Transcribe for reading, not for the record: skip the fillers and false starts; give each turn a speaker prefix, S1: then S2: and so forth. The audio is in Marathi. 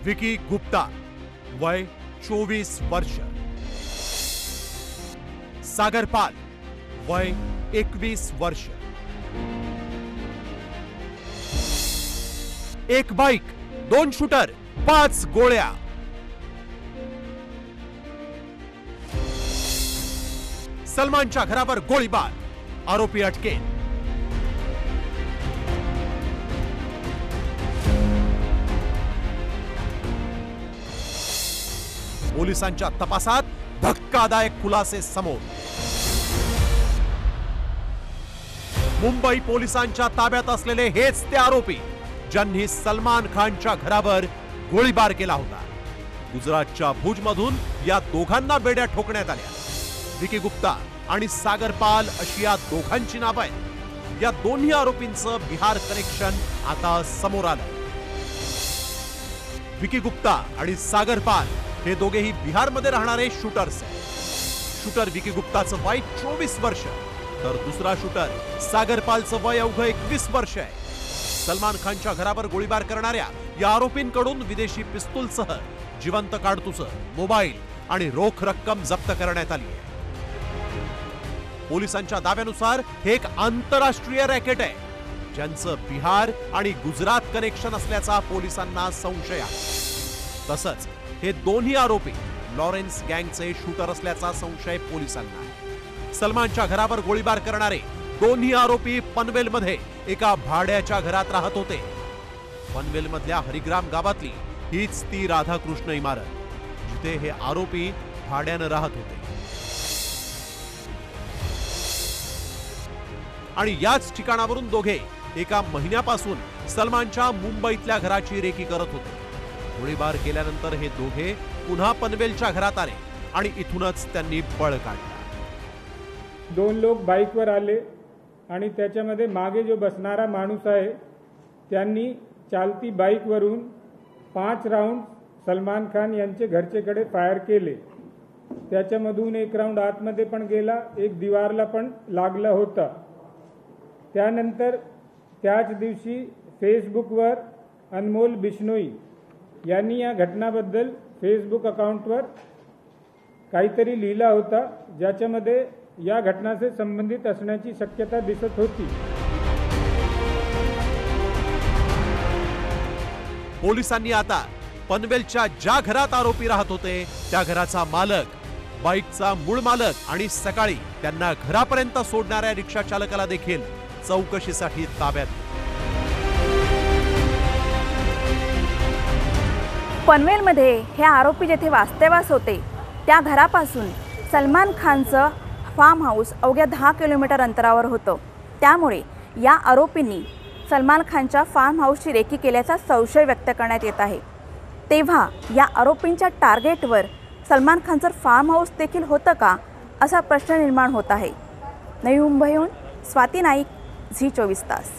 S1: विकी गुप्ता वय 24 वर्ष, सागर पाल वय 21 वर्ष, एक बाईक, 2 शूटर, 5 गोळ्या। सलमानच्या घरावर गोळीबार, आरोपी अटकेत। पोलिसांच्या तपासात धक्कादायक खुलासे समोर। मुंबई पोलिसांच्या ताब्यात असलेले हेच ते आरोपी ज्यांनी सलमान खानच्या घरावर गोळीबार केला होता। गुजरातच्या भुजमधून या दोघांना बेड्या ठोकण्यात आल्या। विकी गुप्ता आणि सागर पाल अशी या दोघांची नावं आहेत। या दोन्ही आरोपींचं बिहार कनेक्शन आता समोर आलं। विकी गुप्ता आणि सागर पाल हे दोघेही बिहारमध्ये राहणारे शूटर्स आहेत। शूटर विकी गुप्ताचं वय 24 वर्ष तर दुसरा शूटर सागर पालचं वय अवघं 21 वर्ष आहे। सलमान खानच्या घरावर गोळीबार करणाऱ्या या आरोपींकडून विदेशी पिस्तूलसह जिवंत काडतुसं, मोबाईल आणि रोख रक्कम जप्त करण्यात आली आहे। पोलिसांच्या दाव्यानुसार हे एक आंतरराष्ट्रीय रॅकेट आहे ज्यांचं बिहार आणि गुजरात कनेक्शन असल्याचा पोलिसांना संशय आहे। तसंच हे दोन्ही आरोपी लॉरेन्स गँगचे शूटर असल्याचा संशय पोलिसांना आहे। सलमानच्या घरावर गोळीबार करणारे दोन्ही आरोपी पनवेलमध्ये एका भाड्याच्या घरात राहत होते। पनवेलमधल्या हरिग्राम गावातली हीच ती राधाकृष्ण इमारत जिथे हे आरोपी भाड्यानं राहत होते। आणि याच ठिकाणावरून दोघे एका महिन्यापासून सलमानच्या मुंबईतल्या घराची रेकी करत होते। गोळीबार केल्यानंतर हे दोघे पुन्हा पनवेलच्या घरात आले आणि इथूनच त्यांनी पळ काढला।
S2: 2 लोक बाईकवर आले आणि त्याच्यामध्ये मागे जो बसणारा माणूस आहे त्यांनी चालती बाईकवरून 5 राऊंड सलमान खान यांचे घरचेकडे फायर केले। त्याच्यामधून 1 राऊंड आतमध्ये पण गेला, एक दीवारला पण लागला होता। त्यानंतर त्याच दिवशी फेसबुकवर अनमोल बिश्नोई यांनी या घटनाबद्दल फेसबुक अकाउंटवर काहीतरी लिहिला होता ज्याच्यामध्ये या घटनासे संबंधित असण्याची शक्यता दिसत होती।
S1: पोलिसांनी आता पनवेलच्या ज्या घरात आरोपी राहत होते त्या घराचा मालक, बाईकचा मूळ मालक आणि सकाळी त्यांना घरापर्यंत सोडणाऱ्या रिक्षा चालकाला देखील चौकशीसाठी ताब्यात घेतलं।
S3: पनवेलमध्ये हे आरोपी जेथे वास्तव्यास होते त्या घरापासून सलमान खानचं फार्म हाऊस अवघ्या 10 किलोमीटर अंतरावर होतं। त्यामुळे या आरोपींनी सलमान खानच्या फार्म हाऊसची रेकी केल्याचा संशय व्यक्त करण्यात येत आहे। तेव्हा या आरोपींच्या टार्गेटवर सलमान खानचं फार्म हाऊस देखील होतं का असा प्रश्न निर्माण होत आहे। नवी मुंबईहून स्वाती नाईक, झी 24 तास।